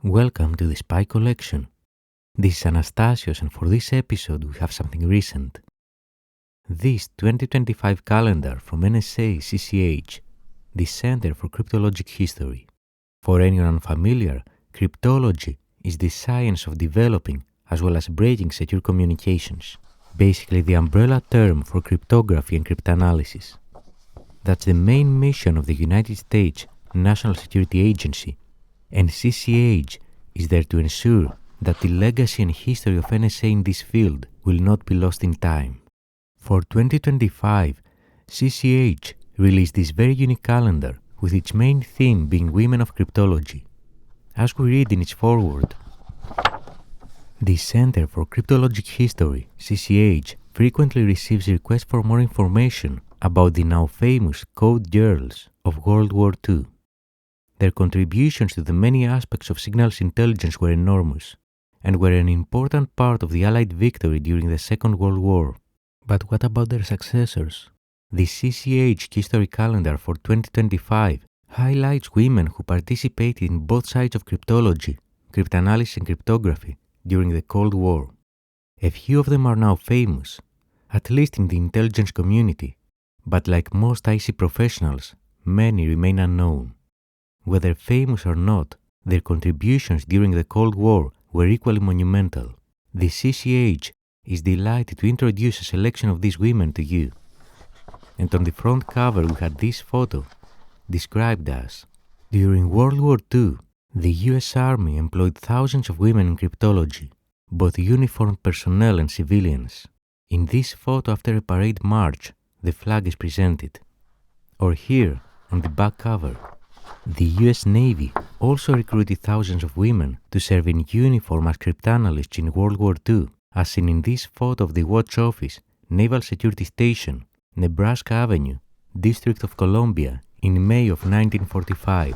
Welcome to the Spy Collection. This is Anastasios, and for this episode we have something recent. This 2025 calendar from NSA CCH, the Center for Cryptologic History. For anyone unfamiliar, cryptology is the science of developing as well as breaking secure communications, basically the umbrella term for cryptography and cryptanalysis. That's the main mission of the United States National Security Agency, and CCH is there to ensure that the legacy and history of NSA in this field will not be lost in time. For 2025, CCH released this very unique calendar with its main theme being Women of Cryptology. As we read in its foreword, the Center for Cryptologic History, CCH, frequently receives requests for more information about the now famous Code Girls of World War II. Their contributions to the many aspects of signals intelligence were enormous, and were an important part of the Allied victory during the Second World War. But what about their successors? The CCH History Calendar for 2025 highlights women who participated in both sides of cryptology, cryptanalysis and cryptography during the Cold War. A few of them are now famous, at least in the intelligence community, but like most IC professionals, many remain unknown. Whether famous or not, their contributions during the Cold War were equally monumental. The CCH is delighted to introduce a selection of these women to you. And on the front cover we had this photo, described as: during World War II, the US Army employed thousands of women in cryptology, both uniformed personnel and civilians. In this photo after a parade march, the flag is presented. Or here, on the back cover, the US Navy also recruited thousands of women to serve in uniform as cryptanalysts in World War II, as seen in this photo of the Watch Office, Naval Security Station, Nebraska Avenue, District of Columbia, in May of 1945.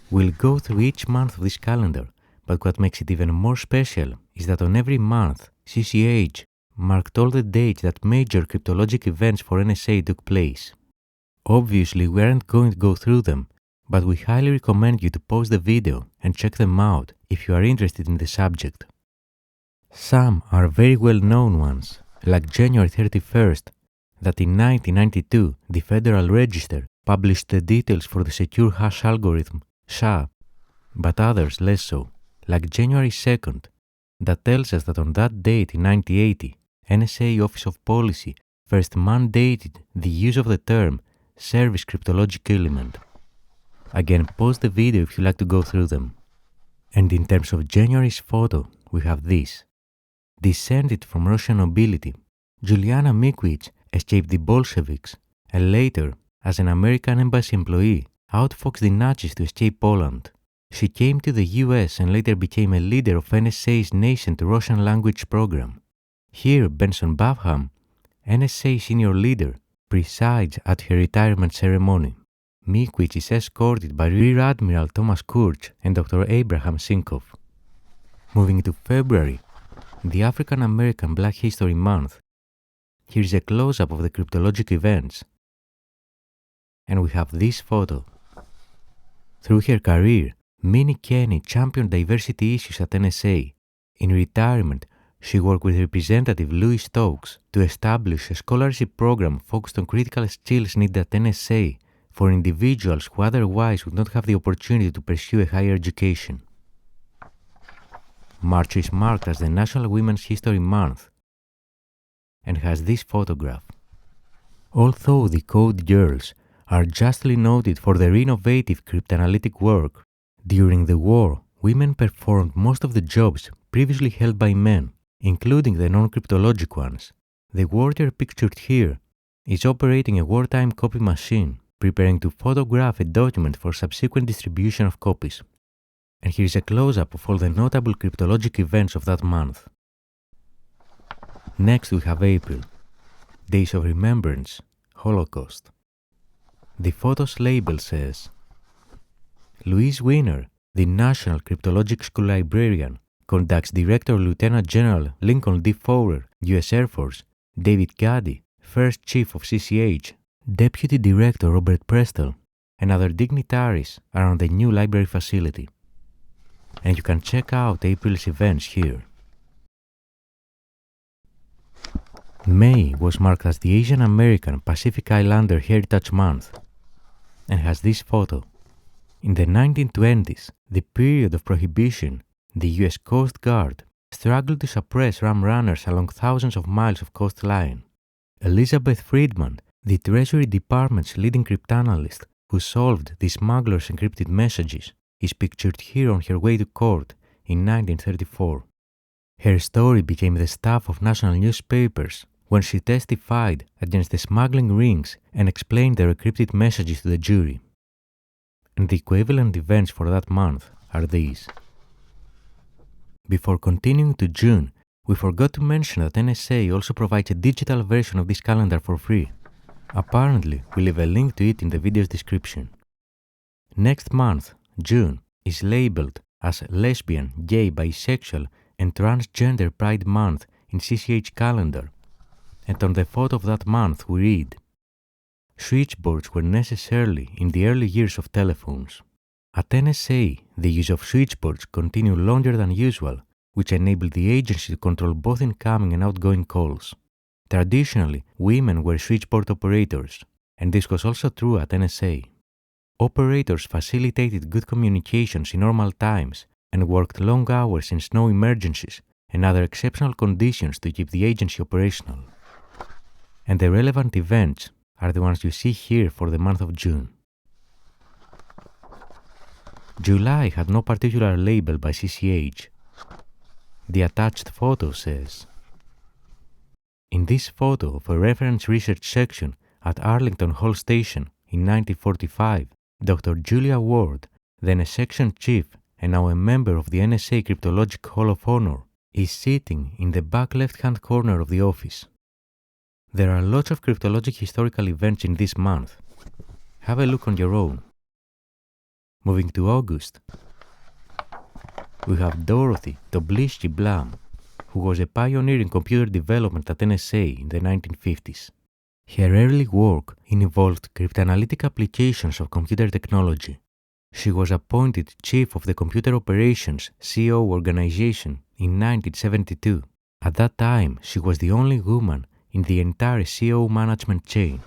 We'll go through each month of this calendar, but what makes it even more special is that on every month, CCH marked all the dates that major cryptologic events for NSA took place. Obviously, we aren't going to go through them, but we highly recommend you to pause the video and check them out if you are interested in the subject. Some are very well-known ones, like January 31st, that in 1992 the Federal Register published the details for the secure hash algorithm SHA, but others less so, like January 2nd, that tells us that on that date in 1980, NSA Office of Policy first mandated the use of the term service cryptologic element. Again, pause the video if you like to go through them. And in terms of January's photo, we have this. Descended from Russian nobility, Juliana Mikwich escaped the Bolsheviks and later, as an American embassy employee, outfoxed the Nazis to escape Poland. She came to the US and later became a leader of NSA's nascent Russian language program. Here, Benson Bafham, NSA senior leader, presides at her retirement ceremony. Mikwich is escorted by Rear Admiral Thomas Kurtz and Dr. Abraham Sinkov. Moving to February, the African American Black History Month, here's a close-up of the cryptologic events. And we have this photo. Through her career, Minnie Kenny championed diversity issues at NSA. In retirement, she worked with Representative Louis Stokes to establish a scholarship program focused on critical skills needed at NSA for individuals who otherwise would not have the opportunity to pursue a higher education. March is marked as the National Women's History Month and has this photograph. Although the Code Girls are justly noted for their innovative cryptanalytic work, during the war, women performed most of the jobs previously held by men, including the non-cryptologic ones. The warrior pictured here is operating a wartime copy machine, preparing to photograph a document for subsequent distribution of copies. And here's a close-up of all the notable cryptologic events of that month. Next we have April, Days of Remembrance, Holocaust. The photo's label says, Louise Wiener, the National Cryptologic School librarian, conducts Director Lieutenant General Lincoln D. Fowler, U.S. Air Force, David Gaddy, First Chief of CCH, Deputy Director Robert Prestel, and other dignitaries are on the new library facility. and you can check out April's events here. May was marked as the Asian American Pacific Islander Heritage Month and has this photo. In the 1920s, the period of prohibition, the US Coast Guard struggled to suppress rum runners along thousands of miles of coastline. Elizabeth Friedman, the Treasury Department's leading cryptanalyst who solved the smugglers' encrypted messages, is pictured here on her way to court in 1934. Her story became the stuff of national newspapers when she testified against the smuggling rings and explained their encrypted messages to the jury. And the equivalent events for that month are these. Before continuing to June, we forgot to mention that NSA also provides a digital version of this calendar for free. Apparently, we'll leave a link to it in the video's description. Next month, June, is labeled as Lesbian, Gay, Bisexual and Transgender Pride Month in CCH calendar, and on the photo of that month we read, switchboards were necessarily in the early years of telephones. At NSA, the use of switchboards continued longer than usual, which enabled the agency to control both incoming and outgoing calls. Traditionally, women were switchboard operators, and this was also true at NSA. Operators facilitated good communications in normal times and worked long hours in snow emergencies and other exceptional conditions to keep the agency operational. And the relevant events are the ones you see here for the month of June. July had no particular label by CCH. The attached photo says, in this photo of a reference research section at Arlington Hall Station in 1945, Dr. Julia Ward, then a section chief and now a member of the NSA Cryptologic Hall of Honor, is sitting in the back left-hand corner of the office. There are lots of cryptologic historical events in this month. Have a look on your own. Moving to August, we have Dorothy Tobliski Blam, who was a pioneer in computer development at NSA in the 1950s. Her early work involved cryptanalytic applications of computer technology. She was appointed Chief of the Computer Operations CO organization in 1972. At that time, she was the only woman in the entire CO management chain.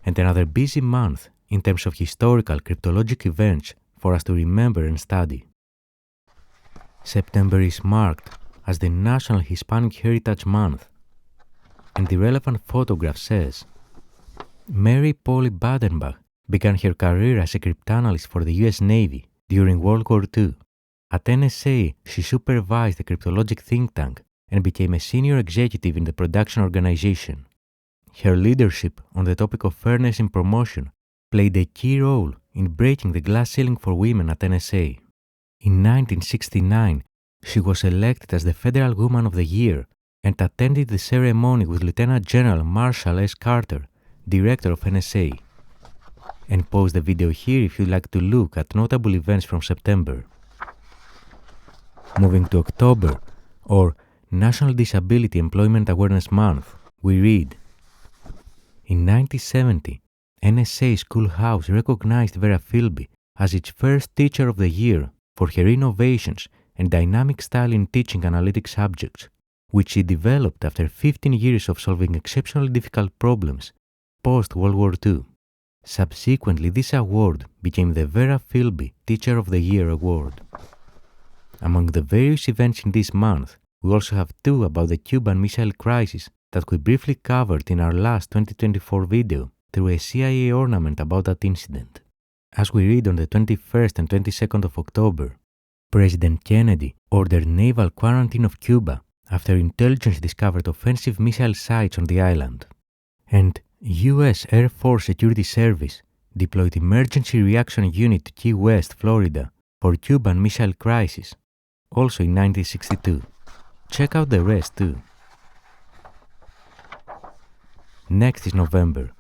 And another busy month in terms of historical cryptologic events for us to remember and study. September is marked as the National Hispanic Heritage Month, and the relevant photograph says, Mary Polly Badenbach began her career as a cryptanalyst for the US Navy during World War II. At NSA, she supervised the cryptologic think tank and became a senior executive in the production organization. Her leadership on the topic of fairness in promotion played a key role in breaking the glass ceiling for women at NSA. In 1969, she was elected as the Federal Woman of the Year and attended the ceremony with Lieutenant General Marshall S. Carter, Director of NSA. And pause the video here if you'd like to look at notable events from September. Moving to October, or National Disability Employment Awareness Month, we read, in 1970, NSA Schoolhouse recognized Vera Philby as its first Teacher of the Year for her innovations and dynamic style in teaching analytic subjects, which she developed after 15 years of solving exceptionally difficult problems post-World War II. Subsequently, this award became the Vera Philby Teacher of the Year Award. Among the various events in this month, we also have two about the Cuban Missile Crisis that we briefly covered in our last 2024 video through a CIA ornament about that incident. As we read on the 21st and 22nd of October, President Kennedy ordered naval quarantine of Cuba after intelligence discovered offensive missile sites on the island. And U.S. Air Force Security Service deployed Emergency Reaction Unit to Key West, Florida for Cuban Missile Crisis, also in 1962. Check out the rest too. Next is November,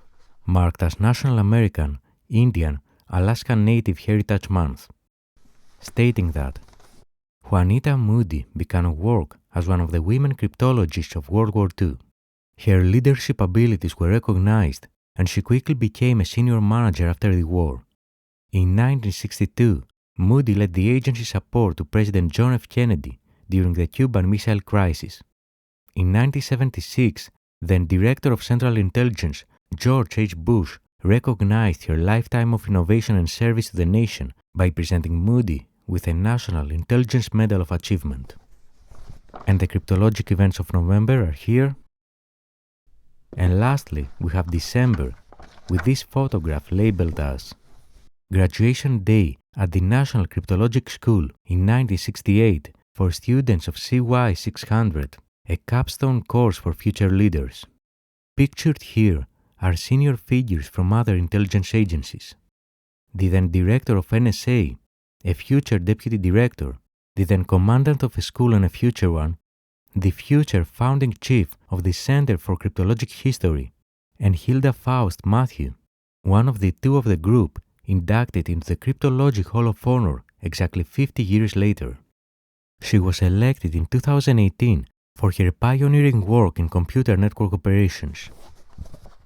marked as National American, Indian, Alaskan Native Heritage Month, stating that Juanita Moody began work as one of the women cryptologists of World War II. Her leadership abilities were recognized, and she quickly became a senior manager after the war. In 1962, Moody led the agency's support to President John F. Kennedy during the Cuban Missile Crisis. In 1976, then Director of Central Intelligence George H. Bush recognized her lifetime of innovation and service to the nation by presenting Moody with a National Intelligence Medal of Achievement. And the cryptologic events of November are here. And lastly, we have December, with this photograph labeled as Graduation Day at the National Cryptologic School in 1968 for students of CY 600, a capstone course for future leaders. Pictured here are senior figures from other intelligence agencies. The then director of NSA, a future deputy director, the then commandant of a school and a future one, the future founding chief of the Center for Cryptologic History, and Hilda Faust Matthew, one of the two of the group inducted into the Cryptologic Hall of Honor exactly 50 years later. She was elected in 2018 for her pioneering work in computer network operations.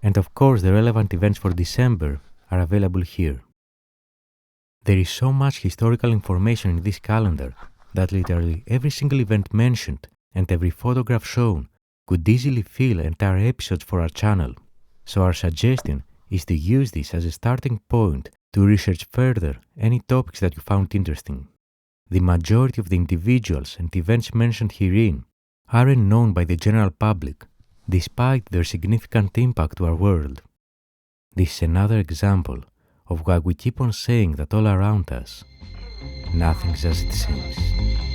And of course, the relevant events for December are available here. There is so much historical information in this calendar that literally every single event mentioned and every photograph shown could easily fill entire episodes for our channel. So our suggestion is to use this as a starting point to research further any topics that you found interesting. The majority of the individuals and events mentioned herein aren't known by the general public, despite their significant impact to our world. This is another example of why we keep on saying that all around us, nothing's as it seems.